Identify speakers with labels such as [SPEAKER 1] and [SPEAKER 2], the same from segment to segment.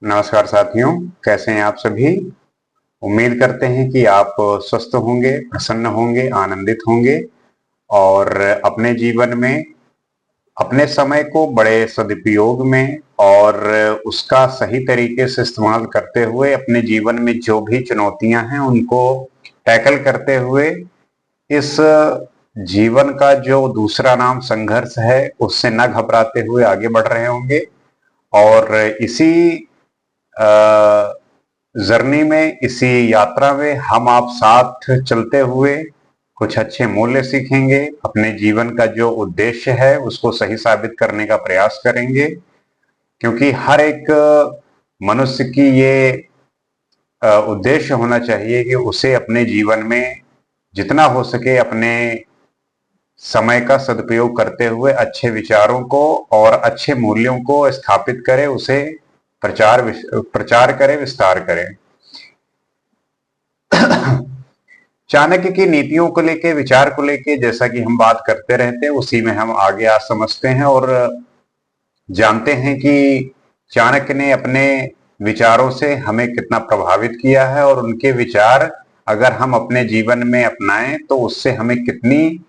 [SPEAKER 1] नमस्कार साथियों, कैसे हैं आप सभी। उम्मीद करते हैं कि आप स्वस्थ होंगे, प्रसन्न होंगे, आनंदित होंगे और अपने जीवन में अपने समय को बड़े सदुपयोग में और उसका सही तरीके से इस्तेमाल करते हुए अपने जीवन में जो भी चुनौतियां हैं उनको टैकल करते हुए इस जीवन का जो दूसरा नाम संघर्ष है उससे न घबराते हुए आगे बढ़ रहे होंगे। और इसी जर्नी में, इसी यात्रा में हम आप साथ चलते हुए कुछ अच्छे मूल्य सीखेंगे, अपने जीवन का जो उद्देश्य है उसको सही साबित करने का प्रयास करेंगे। क्योंकि हर एक मनुष्य की ये उद्देश्य होना चाहिए कि उसे अपने जीवन में जितना हो सके अपने समय का सदुपयोग करते हुए अच्छे विचारों को और अच्छे मूल्यों को स्थापित करे, उसे प्रचार करे, विस्तार करे। चाणक्य की नीतियों को लेके, विचार को लेके जैसा कि हम बात करते रहते हैं, उसी में हम आगे आज समझते हैं और जानते हैं कि चाणक्य ने अपने विचारों से हमें कितना प्रभावित किया है और उनके विचार अगर हम अपने जीवन में अपनाएं तो उससे हमें कितनी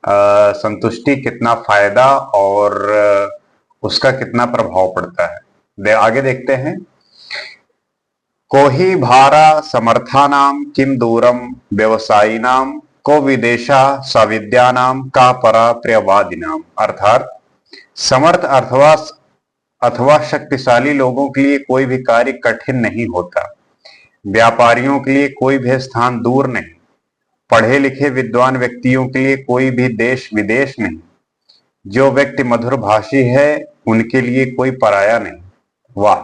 [SPEAKER 1] संतुष्टि, कितना फायदा और उसका कितना प्रभाव पड़ता है। आगे देखते हैं। कोहि भारा समर्थानाम किम दूरम व्यवसायिनाम को विदेशा सविद्यानाम का परा प्रियवादिनाम। अर्थात समर्थ अथवा शक्तिशाली लोगों के लिए कोई भी कार्य कठिन नहीं होता, व्यापारियों के लिए कोई भी स्थान दूर नहीं, पढ़े लिखे विद्वान व्यक्तियों के लिए कोई भी देश विदेश नहीं, जो व्यक्ति मधुर भाषी है उनके लिए कोई पराया नहीं। वाह,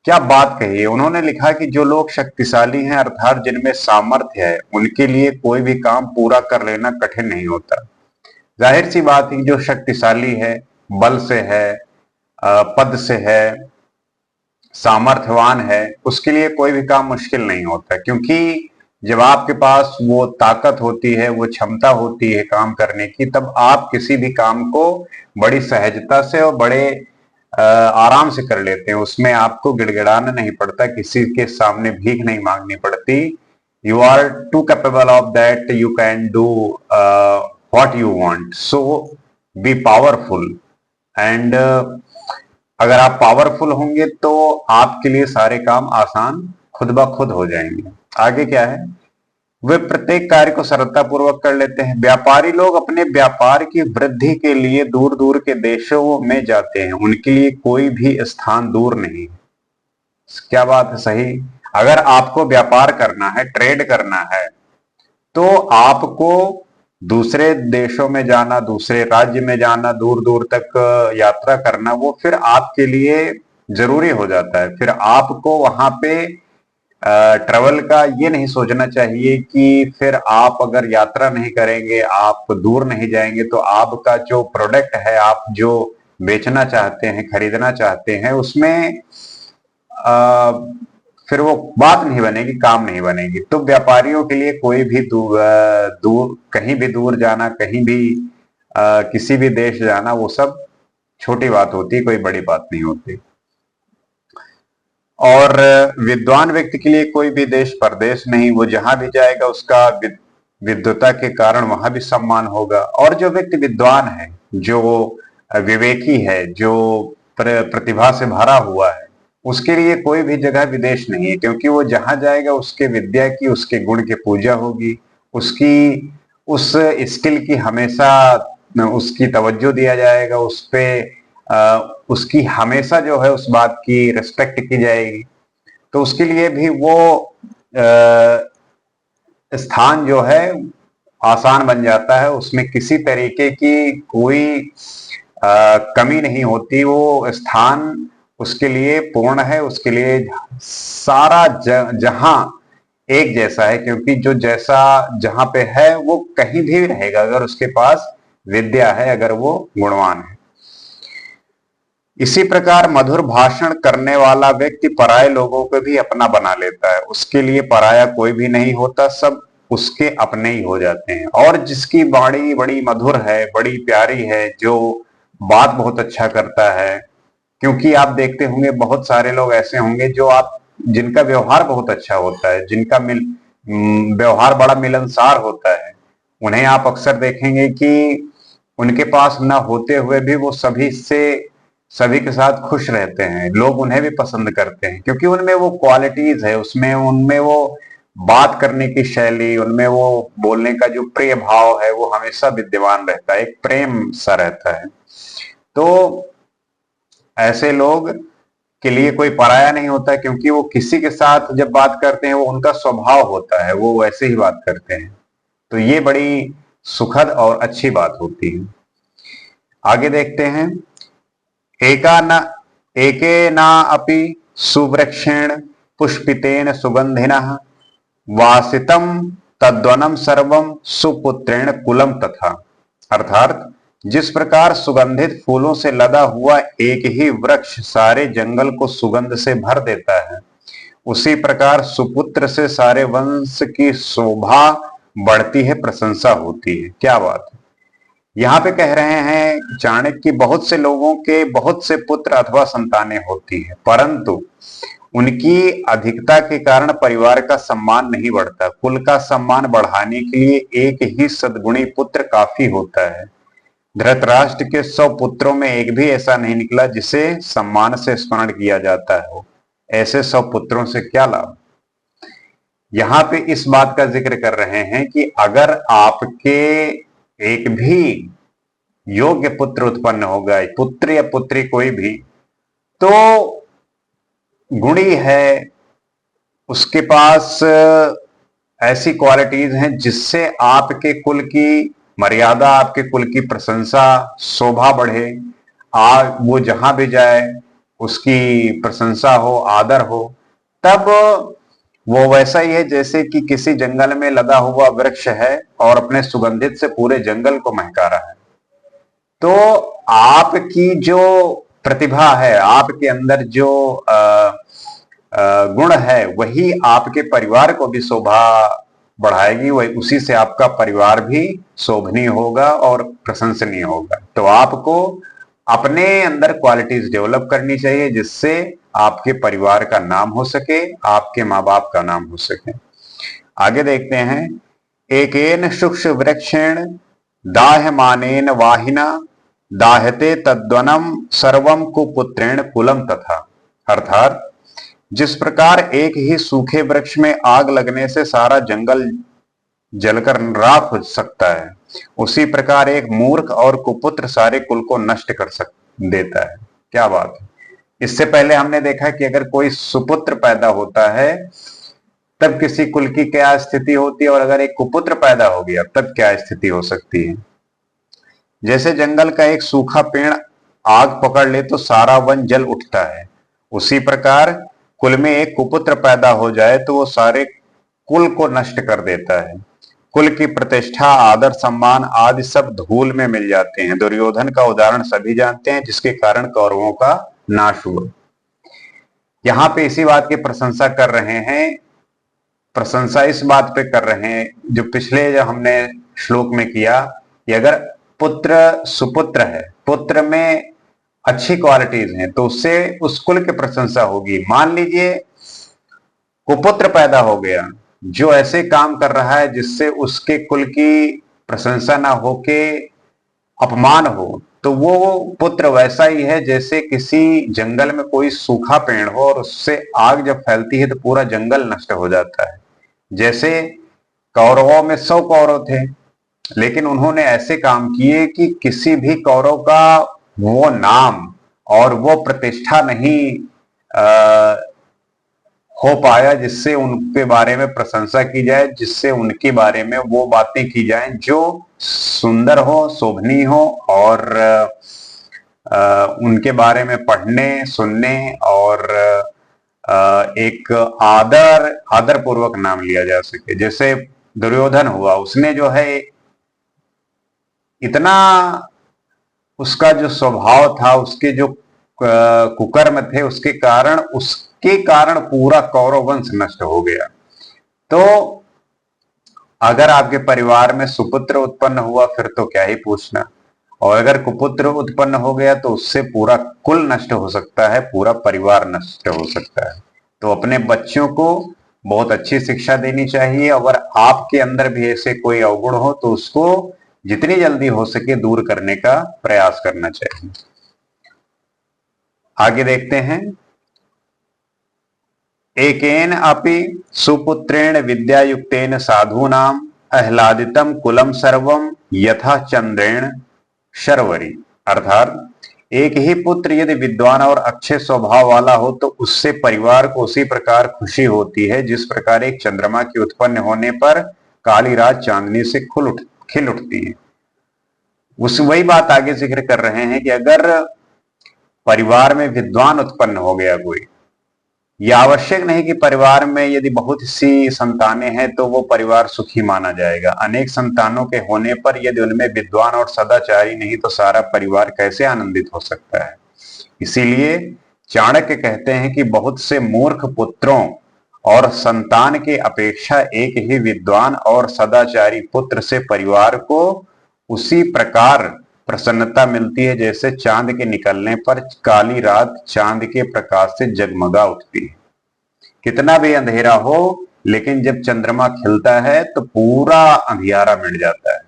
[SPEAKER 1] क्या बात कही है। उन्होंने लिखा कि जो लोग शक्तिशाली हैं अर्थात जिनमें सामर्थ्य है, उनके लिए कोई भी काम पूरा कर लेना कठिन नहीं होता। जाहिर सी बात है, जो शक्तिशाली है, बल से है, पद से है, सामर्थ्यवान है, उसके लिए कोई भी काम मुश्किल नहीं होता। क्योंकि जब आपके पास वो ताकत होती है, वो क्षमता होती है काम करने की, तब आप किसी भी काम को बड़ी सहजता से और बड़े आराम से कर लेते हैं। उसमें आपको गिड़गिड़ाना नहीं पड़ता, किसी के सामने भीख नहीं मांगनी पड़ती। You are too capable of that, you can do what you want, so be powerful. And अगर आप पावरफुल होंगे तो आपके लिए सारे काम आसान खुद ब खुद हो जाएंगे। आगे क्या है। वे प्रत्येक कार्य को सरलता पूर्वक कर लेते हैं। व्यापारी लोग अपने व्यापार की वृद्धि के लिए दूर दूर के देशों में जाते हैं, उनके लिए कोई भी स्थान दूर नहीं। क्या बात है, सही। अगर आपको व्यापार करना है, ट्रेड करना है, तो आपको दूसरे देशों में जाना, दूसरे राज्य में जाना, दूर दूर तक यात्रा करना, वो फिर आपके लिए जरूरी हो जाता है। फिर आपको वहां पे ट्रेवल का ये नहीं सोचना चाहिए कि फिर आप अगर यात्रा नहीं करेंगे, आप दूर नहीं जाएंगे, तो आपका जो प्रोडक्ट है, आप जो बेचना चाहते हैं, खरीदना चाहते हैं, उसमें आ, फिर वो बात नहीं बनेगी, काम नहीं बनेगी। तो व्यापारियों के लिए कोई भी दूर कहीं भी दूर जाना, कहीं भी किसी भी देश जाना, वो सब छोटी बात होती है, कोई बड़ी बात नहीं होती। और विद्वान व्यक्ति के लिए कोई भी देश परदेश नहीं, वो जहां भी जाएगा उसका विद्वता के कारण वहां भी सम्मान होगा। और जो व्यक्ति विद्वान है, जो विवेकी है, जो प्रतिभा से भरा हुआ है, उसके लिए कोई भी जगह विदेश नहीं है। क्योंकि वो जहां जाएगा उसके विद्या की, उसके गुण की पूजा होगी, उसकी उस स्किल की हमेशा उसकी तवज्जो दिया जाएगा, उस पे उसकी हमेशा जो है उस बात की रिस्पेक्ट की जाएगी। तो उसके लिए भी वो स्थान जो है आसान बन जाता है, उसमें किसी तरीके की कोई कमी नहीं होती। वो स्थान उसके लिए पूर्ण है, उसके लिए सारा जहां एक जैसा है। क्योंकि जो जैसा जहां पे है वो कहीं भी रहेगा, अगर उसके पास विद्या है, अगर वो गुणवान है। इसी प्रकार मधुर भाषण करने वाला व्यक्ति पराये लोगों को भी अपना बना लेता है। उसके लिए पराया कोई भी नहीं होता, सब उसके अपने ही हो जाते हैं। और जिसकी वाणी बड़ी मधुर है, बड़ी प्यारी है, जो बात बहुत अच्छा करता है, क्योंकि आप देखते होंगे बहुत सारे लोग ऐसे होंगे जो आप जिनका व्यवहार बहुत अच्छा होता है, जिनका व्यवहार बड़ा मिलनसार होता है, उन्हें आप अक्सर देखेंगे कि उनके पास ना होते हुए भी वो सभी के साथ खुश रहते हैं। लोग उन्हें भी पसंद करते हैं क्योंकि उनमें वो क्वालिटीज है, उसमें उनमें वो बात करने की शैली, उनमें वो बोलने का जो प्रिय भाव है वो हमेशा विद्यमान रहता है, एक प्रेम सा रहता है। तो ऐसे लोग के लिए कोई पराया नहीं होता, क्योंकि वो किसी के साथ जब बात करते हैं वो उनका स्वभाव होता है, वो वैसे ही बात करते हैं। तो ये बड़ी सुखद और अच्छी बात होती है। आगे देखते हैं, एका न एके ना अपि सुवृक्षेण पुष्पितेन सुगंधिनः वासितम तद्वनम सर्वम सुपुत्रेण कुलम तथा। अर्थात जिस प्रकार सुगंधित फूलों से लदा हुआ एक ही वृक्ष सारे जंगल को सुगंध से भर देता है, उसी प्रकार सुपुत्र से सारे वंश की शोभा बढ़ती है, प्रशंसा होती है। क्या बात है। यहाँ पे कह रहे हैं चाणक्य की बहुत से लोगों के बहुत से पुत्र अथवा संतानें होती है, परंतु उनकी अधिकता के कारण परिवार का सम्मान नहीं बढ़ता। कुल का सम्मान बढ़ाने के लिए एक ही सद्गुणी पुत्र काफी होता है। धृतराष्ट्र के 100 पुत्रों में एक भी ऐसा नहीं निकला जिसे सम्मान से स्मरण किया जाता हो। ऐसे 100 पुत्रों से क्या लाभ। यहाँ पे इस बात का जिक्र कर रहे हैं कि अगर आपके एक भी योग्य पुत्र उत्पन्न होगा, पुत्र या पुत्री कोई भी, तो गुणी है, उसके पास ऐसी क्वालिटीज हैं जिससे आपके कुल की मर्यादा, आपके कुल की प्रशंसा, शोभा बढ़े। वो जहां भी जाए उसकी प्रशंसा हो, आदर हो। तब वो वैसा ही है जैसे कि किसी जंगल में लगा हुआ वृक्ष है और अपने सुगंधित से पूरे जंगल को महका रहा है। तो आपकी जो प्रतिभा है, आपके अंदर जो गुण है, वही आपके परिवार को भी शोभा बढ़ाएगी, वही उसी से आपका परिवार भी शोभनीय होगा और प्रशंसनीय होगा। तो आपको अपने अंदर क्वालिटीज डेवलप करनी चाहिए जिससे आपके परिवार का नाम हो सके, आपके माँ बाप का नाम हो सके। आगे देखते हैं, एकेन शुक्ष वृक्षेण दाह्यमानेन वाहिना दाहते तद्वनम सर्वम कुपुत्रेण कुलम तथा। अर्थात जिस प्रकार एक ही सूखे वृक्ष में आग लगने से सारा जंगल जलकर राख हो सकता है, उसी प्रकार एक मूर्ख और कुपुत्र सारे कुल को नष्ट कर देता है। क्या बात है। इससे पहले हमने देखा कि अगर कोई सुपुत्र पैदा होता है तब किसी कुल की क्या स्थिति होती है, और अगर एक कुपुत्र पैदा हो गया तब क्या स्थिति हो सकती है। जैसे जंगल का एक सूखा पेड़ आग पकड़ ले तो सारा वन जल उठता है, उसी प्रकार कुल में एक कुपुत्र पैदा हो जाए तो वो सारे कुल को नष्ट कर देता है। कुल की प्रतिष्ठा, आदर, सम्मान आदि सब धूल में मिल जाते हैं। दुर्योधन का उदाहरण सभी जानते हैं, जिसके कारण कौरवों का नाश हुआ। यहाँ पे इसी बात की प्रशंसा कर रहे हैं, प्रशंसा इस बात पे कर रहे हैं जो पिछले जो हमने श्लोक में किया कि अगर पुत्र सुपुत्र है, पुत्र में अच्छी क्वालिटीज हैं, तो उससे उस कुल की प्रशंसा होगी। मान लीजिए कुपुत्र पैदा हो गया जो ऐसे काम कर रहा है जिससे उसके कुल की प्रशंसा ना होके अपमान हो, तो वो पुत्र वैसा ही है जैसे किसी जंगल में कोई सूखा पेड़ हो और उससे आग जब फैलती है तो पूरा जंगल नष्ट हो जाता है। जैसे कौरवों में 100 कौरव थे, लेकिन उन्होंने ऐसे काम किए कि किसी भी कौरव का वो नाम और वो प्रतिष्ठा नहीं हो पाया जिससे उनके बारे में प्रशंसा की जाए, जिससे उनके बारे में वो बातें की जाएं जो सुंदर हो, शोभनीय हो और उनके बारे में पढ़ने, सुनने और एक आदर पूर्वक नाम लिया जा सके। जैसे दुर्योधन हुआ, उसने जो है इतना, उसका जो स्वभाव था, उसके जो कुकर्म थे, उसके कारण पूरा कौरव वंश नष्ट हो गया। तो अगर आपके परिवार में सुपुत्र उत्पन्न हुआ फिर तो क्या ही पूछना। और अगर कुपुत्र उत्पन्न हो गया तो उससे पूरा कुल नष्ट हो सकता है, पूरा परिवार नष्ट हो सकता है। तो अपने बच्चों को बहुत अच्छी शिक्षा देनी चाहिए। अगर आपके अंदर भी ऐसे कोई अवगुण हो तो उसको जितनी जल्दी हो सके दूर करने का प्रयास करना चाहिए। आगे देखते हैं। एकेन अपि सुपुत्रेण विद्यायुक्तेन साधूनाम आह्लादितम कुलम सर्वम यथा चंद्रेण शर्वरी। अर्थात एक ही पुत्र यदि विद्वान और अच्छे स्वभाव वाला हो तो उससे परिवार को उसी प्रकार खुशी होती है जिस प्रकार एक चंद्रमा के उत्पन्न होने पर काली रात चांदनी से खिल उठती है। उस वही बात आगे जिक्र कर रहे हैं कि अगर परिवार में विद्वान उत्पन्न हो गया कोई, यह आवश्यक नहीं कि परिवार में यदि बहुत सी संतानें हैं तो वो परिवार सुखी माना जाएगा। अनेक संतानों के होने पर यदि उनमें विद्वान और सदाचारी नहीं तो सारा परिवार कैसे आनंदित हो सकता है। इसीलिए चाणक्य कहते हैं कि बहुत से मूर्ख पुत्रों और संतान के अपेक्षा एक ही विद्वान और सदाचारी पुत्र से परिवार को उसी प्रकार प्रसन्नता मिलती है जैसे चांद के निकलने पर काली रात चांद के प्रकाश से जगमगा उठती है। कितना भी अंधेरा हो लेकिन जब चंद्रमा खिलता है तो पूरा अंधियारा मिट जाता है।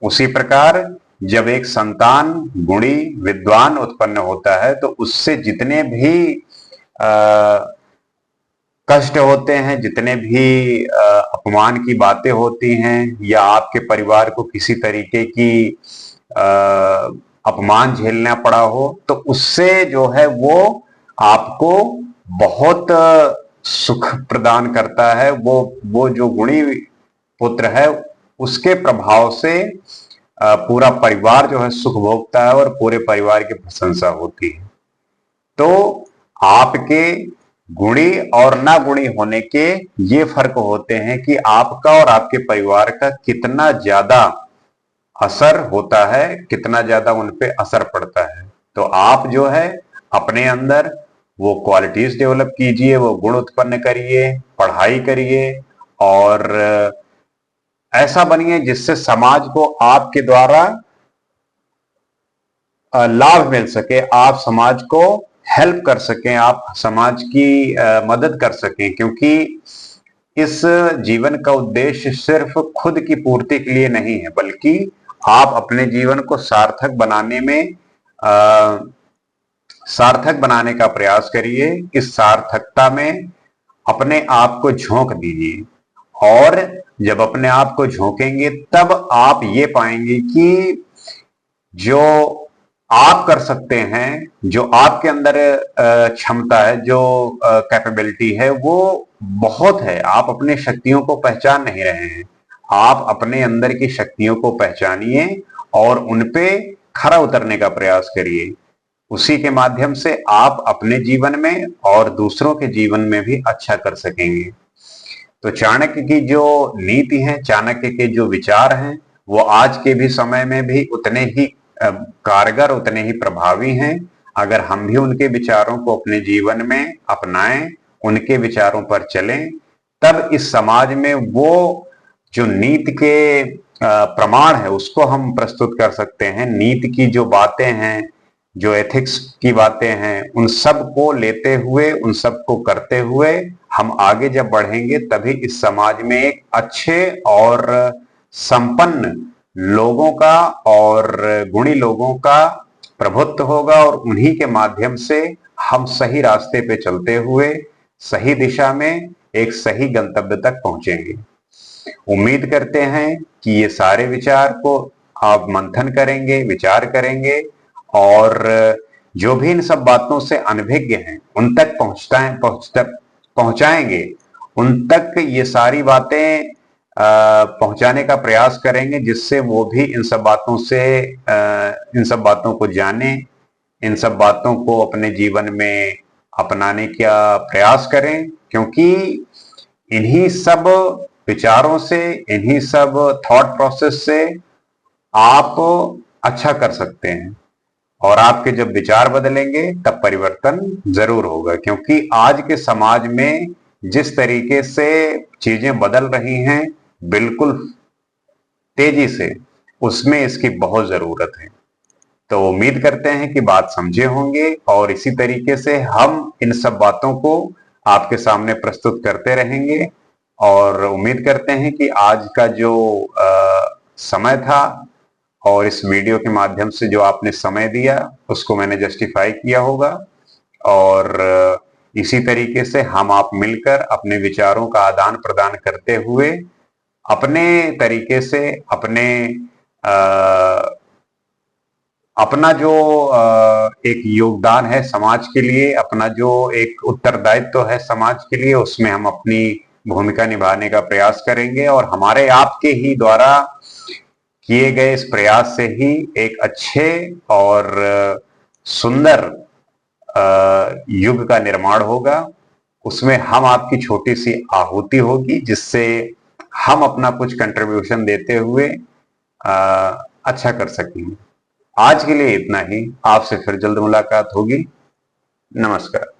[SPEAKER 1] उसी प्रकार जब एक संतान गुणी विद्वान उत्पन्न होता है तो उससे जितने भी कष्ट होते हैं, जितने भी अपमान की बातें होती हैं या आपके परिवार को किसी तरीके की अपमान झेलना पड़ा हो तो उससे जो है वो आपको बहुत सुख प्रदान करता है। वो जो गुणी पुत्र है उसके प्रभाव से पूरा परिवार जो है सुख भोगता है और पूरे परिवार की प्रशंसा होती है। तो आपके गुणी और ना गुणी होने के ये फर्क होते हैं कि आपका और आपके परिवार का कितना ज्यादा असर होता है, कितना ज्यादा उन पे असर पड़ता है। तो आप जो है अपने अंदर वो क्वालिटीज डेवलप कीजिए, वो गुण उत्पन्न करिए, पढ़ाई करिए और ऐसा बनिए जिससे समाज को आपके द्वारा लाभ मिल सके, आप समाज को हेल्प कर सकें, आप समाज की मदद कर सकें। क्योंकि इस जीवन का उद्देश्य सिर्फ खुद की पूर्ति के लिए नहीं है बल्कि आप अपने जीवन को सार्थक बनाने का प्रयास करिए। इस सार्थकता में अपने आप को झोंक दीजिए और जब अपने आप को झोंकेंगे तब आप ये पाएंगे कि जो आप कर सकते हैं, जो आपके अंदर क्षमता है, जो कैपेबिलिटी है वो बहुत है। आप अपने शक्तियों को पहचान नहीं रहे हैं। आप अपने अंदर की शक्तियों को पहचानिए और उन पे खरा उतरने का प्रयास करिए। उसी के माध्यम से आप अपने जीवन में और दूसरों के जीवन में भी अच्छा कर सकेंगे। तो चाणक्य की जो नीति है, चाणक्य के जो विचार हैं वो आज के भी समय में भी उतने ही कारगर, उतने ही प्रभावी हैं। अगर हम भी उनके विचारों को अपने जीवन में अपनाएं, उनके विचारों पर चलें, तब इस समाज में वो जो नीति के प्रमाण है उसको हम प्रस्तुत कर सकते हैं। नीति की जो बातें हैं, जो एथिक्स की बातें हैं, उन सब को लेते हुए, उन सब को करते हुए हम आगे जब बढ़ेंगे तभी इस समाज में एक अच्छे और संपन्न लोगों का और गुणी लोगों का प्रभुत्व होगा और उन्हीं के माध्यम से हम सही रास्ते पे चलते हुए सही दिशा में एक सही गंतव्य तक पहुंचेंगे। उम्मीद करते हैं कि ये सारे विचार को आप मंथन करेंगे, विचार करेंगे और जो भी इन सब बातों से अनभिज्ञ हैं उन तक पहुंचाएंगे, उन तक ये सारी बातें पहुंचाने का प्रयास करेंगे जिससे वो भी इन सब बातों को जाने, इन सब बातों को अपने जीवन में अपनाने का प्रयास करें। क्योंकि इन्हीं सब विचारों से, इन्हीं सब थॉट प्रोसेस से आप अच्छा कर सकते हैं और आपके जब विचार बदलेंगे तब परिवर्तन जरूर होगा। क्योंकि आज के समाज में जिस तरीके से चीजें बदल रही हैं बिल्कुल तेजी से, उसमें इसकी बहुत जरूरत है। तो उम्मीद करते हैं कि बात समझे होंगे और इसी तरीके से हम इन सब बातों को आपके सामने प्रस्तुत करते रहेंगे। और उम्मीद करते हैं कि आज का जो समय था और इस वीडियो के माध्यम से जो आपने समय दिया उसको मैंने जस्टिफाई किया होगा। और इसी तरीके से हम आप मिलकर अपने विचारों का आदान प्रदान करते हुए अपने तरीके से अपना जो एक योगदान है समाज के लिए, अपना जो एक उत्तरदायित्व है समाज के लिए, उसमें हम अपनी भूमिका निभाने का प्रयास करेंगे। और हमारे आपके ही द्वारा किए गए इस प्रयास से ही एक अच्छे और सुंदर युग का निर्माण होगा। उसमें हम आपकी छोटी सी आहुति होगी जिससे हम अपना कुछ कंट्रीब्यूशन देते हुए अच्छा कर सकेंगे। आज के लिए इतना ही। आपसे फिर जल्द मुलाकात होगी। नमस्कार।